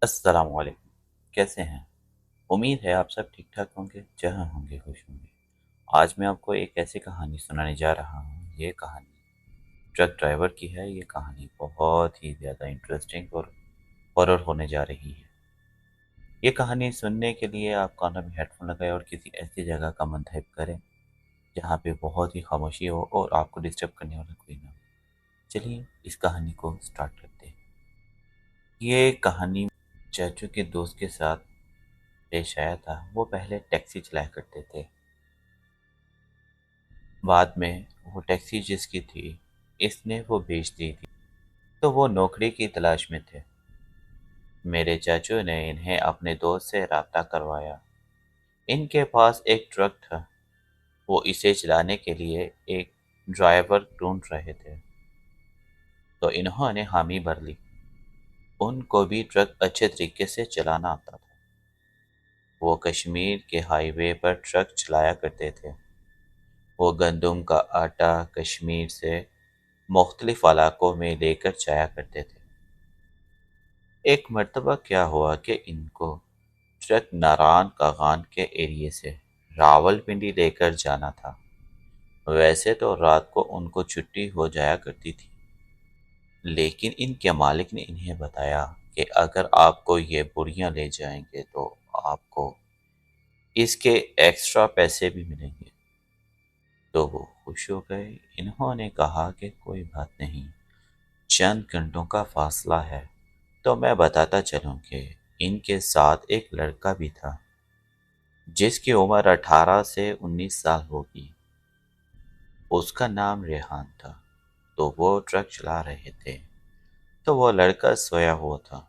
السلام علیکم، کیسے ہیں؟ امید ہے آپ سب ٹھیک ٹھاک ہوں گے، جہاں ہوں گے خوش ہوں گے۔ آج میں آپ کو ایک ایسی کہانی سنانے جا رہا ہوں۔ یہ کہانی ٹرک ڈرائیور کی ہے۔ یہ کہانی بہت ہی زیادہ انٹرسٹنگ اور ہارر ہونے جا رہی ہے۔ یہ کہانی سننے کے لیے آپ کانوں میں ہیڈ فون لگائیں اور کسی ایسی جگہ کا منتخب کریں جہاں پہ بہت ہی خاموشی ہو اور آپ کو ڈسٹرب کرنے والا کوئی نہ ہو۔ چلیے اس کہانی کو سٹارٹ کرتے ہیں۔ یہ کہانی چاچو کے دوست کے ساتھ پیش آیا تھا۔ وہ پہلے ٹیکسی چلایا کرتے تھے۔ بعد میں وہ ٹیکسی جس کی تھی اس نے وہ بیچ دی تھی، تو وہ نوکری کی تلاش میں تھے۔ میرے چاچو نے انہیں اپنے دوست سے رابطہ کروایا۔ ان کے پاس ایک ٹرک تھا۔ وہ اسے چلانے کے لیے ایک ڈرائیور ڈھونڈ رہے تھے، تو انہوں نے حامی بھر لی۔ ان کو بھی ٹرک اچھے طریقے سے چلانا آتا تھا۔ وہ کشمیر کے ہائی وے پر ٹرک چلایا کرتے تھے۔ وہ گندم کا آٹا کشمیر سے مختلف علاقوں میں لے کر جایا کرتے تھے۔ ایک مرتبہ کیا ہوا کہ ان کو ٹرک ناران کاغان کے ایریے سے راول پنڈی لے کر جانا تھا۔ ویسے تو رات کو ان کو چھٹی ہو جایا کرتی تھی، لیکن ان کے مالک نے انہیں بتایا کہ اگر آپ کو یہ بوریاں لے جائیں گے تو آپ کو اس کے ایکسٹرا پیسے بھی ملیں گے۔ تو وہ خوش ہو گئے۔ انہوں نے کہا کہ کوئی بات نہیں، چند گھنٹوں کا فاصلہ ہے تو میں بتاتا چلوں کہ ان کے ساتھ ایک لڑکا بھی تھا جس کی عمر 18 سے 19 سال ہوگی۔ اس کا نام ریحان تھا۔ تو وہ ٹرک چلا رہے تھے تو وہ لڑکا سویا ہوا تھا۔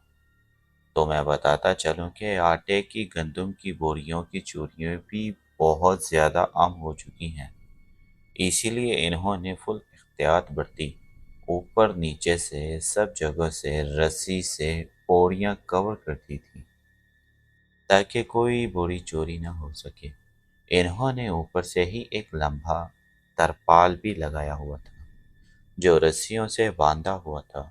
تو میں بتاتا چلوں کہ آٹے کی گندم کی بوریوں کی چوریاں بھی بہت زیادہ عام ہو چکی ہیں۔ اسی لیے انہوں نے فل احتیاط برتی۔ اوپر نیچے سے سب جگہ سے رسی سے پوڑیاں کور کرتی تھی تاکہ کوئی بوری چوری نہ ہو سکے۔ انہوں نے اوپر سے ہی ایک لمبا ترپال بھی لگایا ہوا تھا جو رسیوں سے باندھا ہوا تھا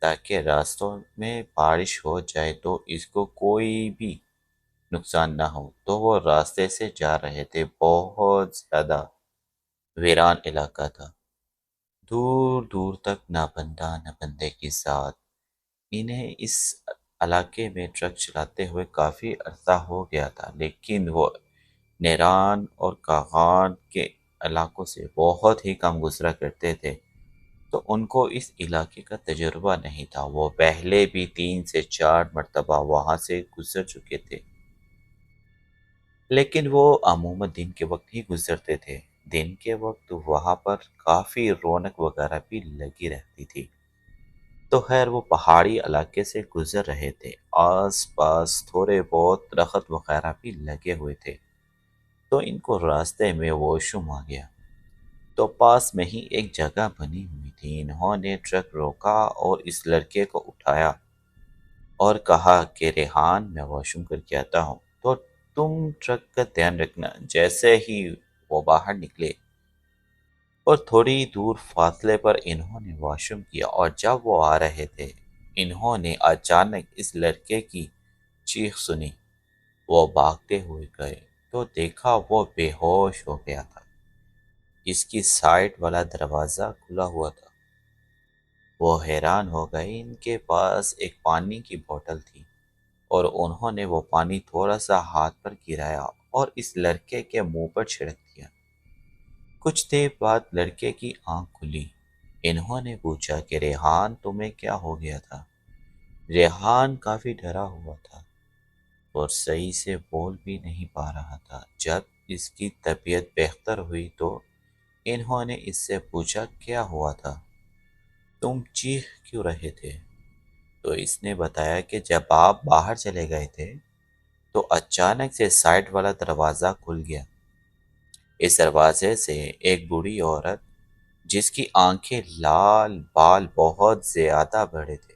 تاکہ راستوں میں بارش ہو جائے تو اس کو کوئی بھی نقصان نہ ہو۔ تو وہ راستے سے جا رہے تھے۔ بہت زیادہ ویران علاقہ تھا۔ دور دور تک نہ بندہ نہ بندے کی ساتھ۔ انہیں اس علاقے میں ٹرک چلاتے ہوئے کافی عرصہ ہو گیا تھا، لیکن وہ نیران اور کاغان کے علاقوں سے بہت ہی کم گزرا کرتے تھے، تو ان کو اس علاقے کا تجربہ نہیں تھا۔ وہ پہلے بھی 3 سے 4 مرتبہ وہاں سے گزر چکے تھے، لیکن وہ عموماً دن کے وقت ہی گزرتے تھے۔ دن کے وقت وہاں پر کافی رونق وغیرہ بھی لگی رہتی تھی۔ تو خیر وہ پہاڑی علاقے سے گزر رہے تھے۔ آس پاس تھوڑے بہت درخت وغیرہ بھی لگے ہوئے تھے، تو ان کو راستے میں واش روم آ گیا۔ تو پاس میں ہی ایک جگہ بنی ہوئی تھی۔ انہوں نے ٹرک روکا اور اس لڑکے کو اٹھایا اور کہا کہ ریحان میں واش روم کر کے آتا ہوں، تو تم ٹرک کا دھیان رکھنا۔ جیسے ہی وہ باہر نکلے اور تھوڑی دور فاصلے پر انہوں نے واش روم کیا، اور جب وہ آ رہے تھے انہوں نے اچانک اس لڑکے کی چیخ سنی۔ وہ بھاگتے ہوئے گئے تو دیکھا وہ بے ہوش ہو گیا تھا۔ اس کی سائڈ والا دروازہ کھلا ہوا تھا۔ وہ حیران ہو گئے۔ ان کے پاس ایک پانی کی بوتل تھی اور انہوں نے وہ پانی تھوڑا سا ہاتھ پر گرایا اور اس لڑکے کے منہ پر چھڑک دیا۔ کچھ دیر بعد لڑکے کی آنکھ کھلی۔ انہوں نے پوچھا کہ ریحان تمہیں کیا ہو گیا تھا؟ ریحان کافی ڈرا ہوا تھا اور صحیح سے بول بھی نہیں پا رہا تھا۔ جب اس کی طبیعت بہتر ہوئی تو انہوں نے اس سے پوچھا کیا ہوا تھا، تم چیخ کیوں رہے تھے؟ تو اس نے بتایا کہ جب آپ باہر چلے گئے تھے تو اچانک سے سائڈ والا دروازہ کھل گیا۔ اس دروازے سے ایک بوڑھی عورت جس کی آنکھیں لال، بال بہت زیادہ بڑے تھے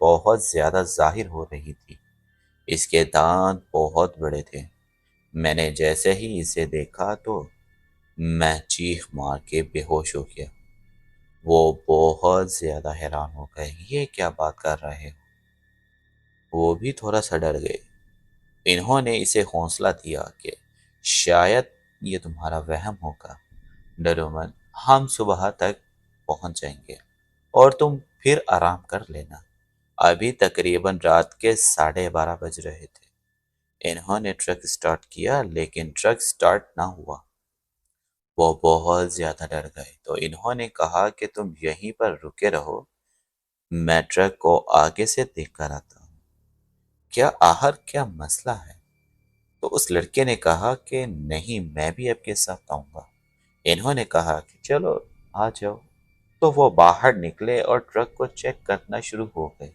بہت زیادہ ظاہر ہو رہی تھی، اس کے دانت بہت بڑے تھے۔ میں نے جیسے ہی اسے دیکھا تو میں چیخ مار کے بے ہوش ہو گیا۔ وہ بہت زیادہ حیران ہو گئے، یہ کیا بات کر رہے ہو؟ وہ بھی تھوڑا سا ڈر گئے۔ انہوں نے اسے حوصلہ دیا کہ شاید یہ تمہارا وہم ہوگا، ڈرو مت، ہم صبح تک پہنچ جائیں گے اور تم پھر آرام کر لینا۔ ابھی تقریباً رات کے 12:30 بج رہے تھے۔ انہوں نے ٹرک سٹارٹ کیا لیکن ٹرک سٹارٹ نہ ہوا۔ وہ بہت زیادہ ڈر گئے تو انہوں نے کہا کہ تم یہیں پر رکے رہو، میں ٹرک کو آگے سے دیکھ کر آتا ہوں، کیا آخر کیا مسئلہ ہے؟ تو اس لڑکے نے کہا کہ نہیں، میں بھی آپ کے ساتھ آؤں گا۔ انہوں نے کہا کہ چلو آ جاؤ۔ تو وہ باہر نکلے اور ٹرک کو چیک کرنا شروع ہو گئے۔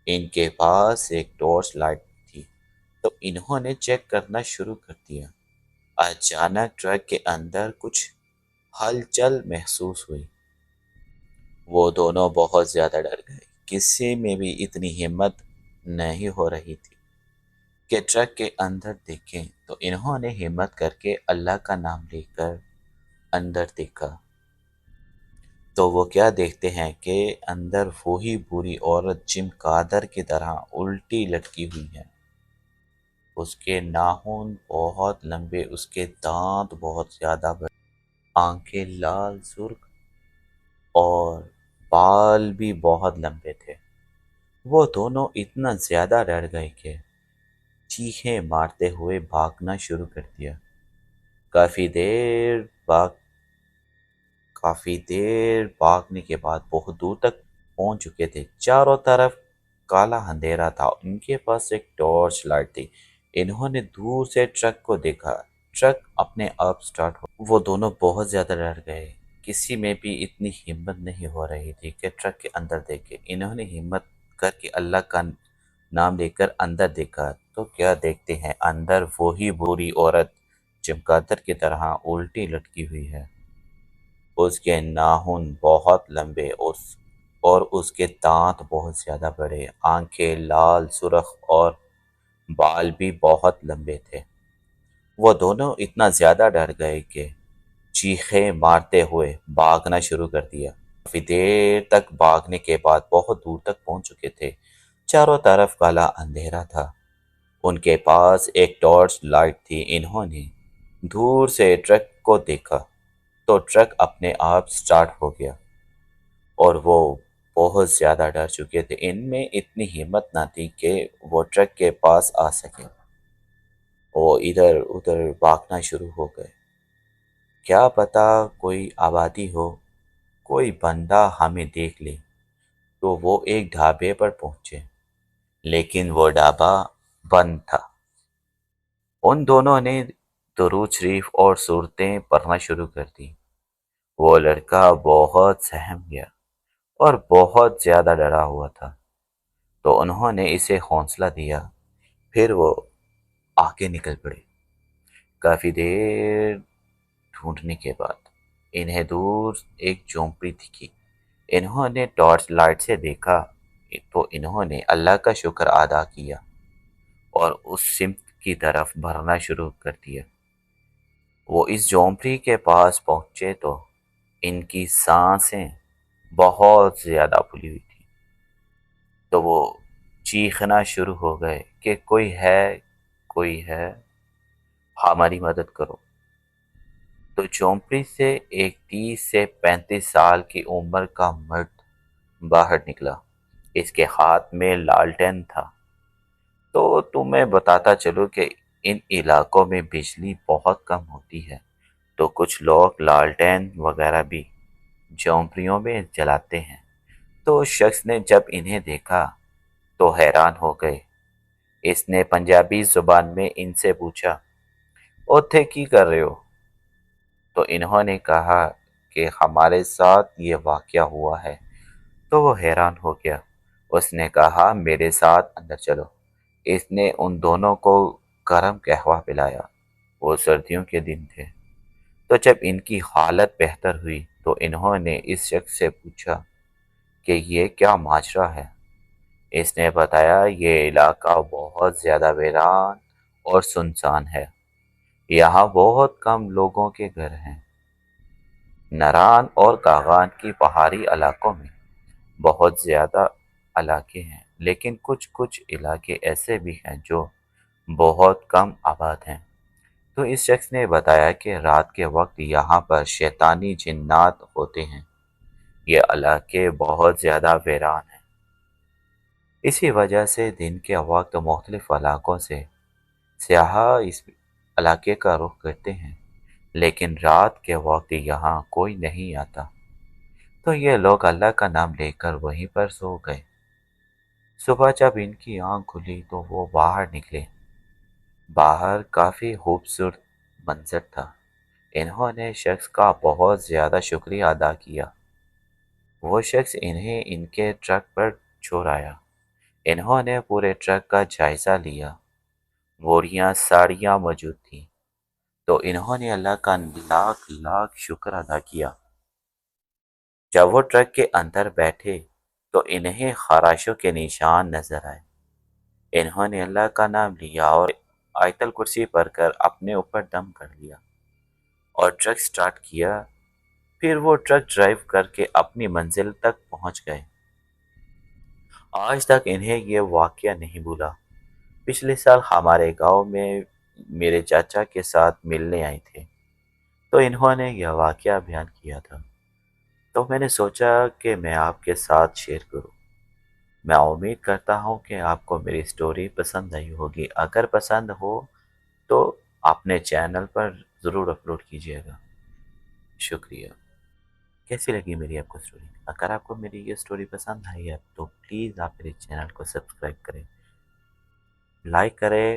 ان کے پاس ایک ٹارچ لائٹ تھی تو انہوں نے چیک کرنا شروع کر دیا۔ اچانک ٹرک کے اندر کچھ ہلچل محسوس ہوئی۔ وہ دونوں بہت زیادہ ڈر گئے، کسی میں بھی اتنی ہمت نہیں ہو رہی تھی کہ ٹرک کے اندر دیکھیں۔ تو انہوں نے ہمت کر کے اللہ کا نام لے کر اندر دیکھا تو وہ کیا دیکھتے ہیں کہ اندر وہی بری عورت چمگادڑ کی طرح الٹی لٹکی ہوئی ہے۔ اس کے ناخن بہت لمبے، اس کے دانت بہت زیادہ بڑے، آنکھیں لال سرخ اور بال بھی بہت لمبے تھے۔ وہ دونوں اتنا زیادہ ڈر گئے کہ چیخیں مارتے ہوئے بھاگنا شروع کر دیا۔ کافی دیر بھاگنے کے بعد بہت دور تک پہنچ چکے تھے۔ چاروں طرف کالا اندھیرا تھا۔ ان کے پاس ایک ٹارچ لائٹ تھی۔ انہوں نے دور سے ٹرک کو دیکھا۔ ٹرک اپنے آپ سٹارٹ ہو۔ وہ دونوں بہت زیادہ ڈر گئے، کسی میں بھی اتنی ہمت نہیں ہو رہی تھی کہ ٹرک کے اندر دیکھے۔ انہوں نے ہمت کر کے اللہ کا نام لے کر اندر دیکھا تو کیا دیکھتے ہیں، اندر وہی بری عورت چمگادڑ کی طرح الٹی لٹکی ہوئی ہے۔ اس کے ناخن بہت لمبے اور اس کے دانت بہت زیادہ بڑے، آنکھیں لال سرخ اور بال بھی بہت لمبے تھے۔ وہ دونوں اتنا زیادہ ڈر گئے کہ چیخیں مارتے ہوئے بھاگنا شروع کر دیا۔ کافی دیر تک بھاگنے کے بعد بہت دور تک پہنچ چکے تھے۔ چاروں طرف کالا اندھیرا تھا۔ ان کے پاس ایک ٹارچ لائٹ تھی۔ انہوں نے دور سے ٹرک کو دیکھا تو ٹرک اپنے آپ سٹارٹ ہو گیا اور وہ بہت زیادہ ڈر چکے تھے۔ ان میں اتنی ہمت نہ تھی کہ وہ ٹرک کے پاس آ سکے۔ وہ ادھر ادھر بھاگنا شروع ہو گئے، کیا پتا کوئی آبادی ہو، کوئی بندہ ہمیں دیکھ لے۔ تو وہ ایک ڈھابے پر پہنچے لیکن وہ ڈھابا بند تھا۔ ان دونوں نے درود شریف اور سورتیں پڑھنا شروع کر دی۔ وہ لڑکا بہت سہم گیا اور بہت زیادہ ڈرا ہوا تھا تو انہوں نے اسے حوصلہ دیا، پھر وہ آگے نکل پڑے۔ کافی دیر ڈھونڈنے کے بعد انہیں دور ایک جھونپڑی دکھی۔ انہوں نے ٹارچ لائٹ سے دیکھا تو انہوں نے اللہ کا شکر ادا کیا اور اس سمت کی طرف بڑھنا شروع کر دیا۔ وہ اس جھونپڑی کے پاس پہنچے تو ان کی سانسیں بہت زیادہ پھولی ہوئی تھی تو وہ چیخنا شروع ہو گئے کہ کوئی ہے، ہماری مدد کرو۔ تو جھونپڑی سے ایک 30 سے 35 سال کی عمر کا مرد باہر نکلا۔ اس کے ہاتھ میں لالٹین تھا۔ تو تمہیں بتاتا چلوں کہ ان علاقوں میں بجلی بہت کم ہوتی ہے تو کچھ لوگ لالٹین وغیرہ بھی جھونپڑیوں میں جلاتے ہیں۔ تو شخص نے جب انہیں دیکھا تو حیران ہو گئے۔ اس نے پنجابی زبان میں ان سے پوچھا، اوتھے کی کر رہے ہو؟ تو انہوں نے کہا کہ ہمارے ساتھ یہ واقعہ ہوا ہے۔ تو وہ حیران ہو گیا۔ اس نے کہا میرے ساتھ اندر چلو۔ اس نے ان دونوں کو گرم قہوہ پلایا۔ وہ سردیوں کے دن تھے۔ تو جب ان کی حالت بہتر ہوئی تو انہوں نے اس شخص سے پوچھا کہ یہ کیا ماجرا ہے؟ اس نے بتایا یہ علاقہ بہت زیادہ ویران اور سنسان ہے، یہاں بہت کم لوگوں کے گھر ہیں، نران اور کاغان کی پہاڑی علاقوں میں بہت زیادہ علاقے ہیں، لیکن کچھ کچھ علاقے ایسے بھی ہیں جو بہت کم آباد ہیں۔ تو اس شخص نے بتایا کہ رات کے وقت یہاں پر شیطانی جنات ہوتے ہیں۔ یہ علاقے بہت زیادہ ویران ہیں۔ اسی وجہ سے دن کے وقت مختلف علاقوں سے سیاح اس علاقے کا رخ کرتے ہیں، لیکن رات کے وقت یہاں کوئی نہیں آتا۔ تو یہ لوگ اللہ کا نام لے کر وہیں پر سو گئے۔ صبح جب ان کی آنکھ کھلی تو وہ باہر نکلے۔ باہر کافی خوبصورت منظر تھا۔ انہوں نے شخص کا بہت زیادہ شکریہ ادا کیا۔ وہ شخص انہیں ان کے ٹرک پر چھوڑ آیا۔ انہوں نے پورے ٹرک کا جائزہ لیا۔ بوریاں ساڑیاں موجود تھیں، تو انہوں نے اللہ کا لاکھ لاکھ شکر ادا کیا۔ جب وہ ٹرک کے اندر بیٹھے تو انہیں خراشوں کے نشان نظر آئے۔ انہوں نے اللہ کا نام لیا اور آیت الکرسی پڑھ کر اپنے اوپر دم کر لیا اور ٹرک سٹارٹ کیا۔ پھر وہ ٹرک ڈرائیو کر کے اپنی منزل تک پہنچ گئے۔ آج تک انہیں یہ واقعہ نہیں بھولا۔ پچھلے سال ہمارے گاؤں میں میرے چاچا کے ساتھ ملنے آئے تھے، تو انہوں نے یہ واقعہ بیان کیا تھا۔ تو میں نے سوچا کہ میں آپ کے ساتھ شیئر کروں۔ میں امید کرتا ہوں کہ آپ کو میری سٹوری پسند آئی ہوگی۔ اگر پسند ہو تو اپنے چینل پر ضرور اپلوڈ کیجیے گا۔ شکریہ۔ کیسی لگی میری آپ کو سٹوری؟ اگر آپ کو میری یہ سٹوری پسند آئی ہے تو پلیز آپ میرے چینل کو سبسکرائب کریں، لائک کریں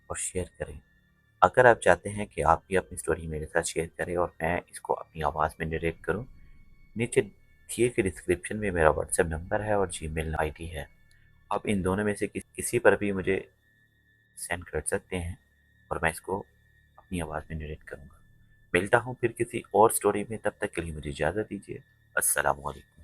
اور شیئر کریں۔ اگر آپ چاہتے ہیں کہ آپ بھی اپنی سٹوری میرے ساتھ شیئر کریں اور میں اس کو اپنی آواز میں نریٹ کروں، نیچے دیے کے ڈسکرپشن میں میرا واٹس ایپ نمبر ہے اور جی میل آئی ڈی ہے۔ آپ ان دونوں میں سے کسی پر بھی مجھے سینڈ کر سکتے ہیں اور میں اس کو اپنی آواز میں نریٹ کروں گا۔ ملتا ہوں پھر کسی اور سٹوری میں، تب تک کے لیے مجھے اجازت دیجیے۔ السلام علیکم۔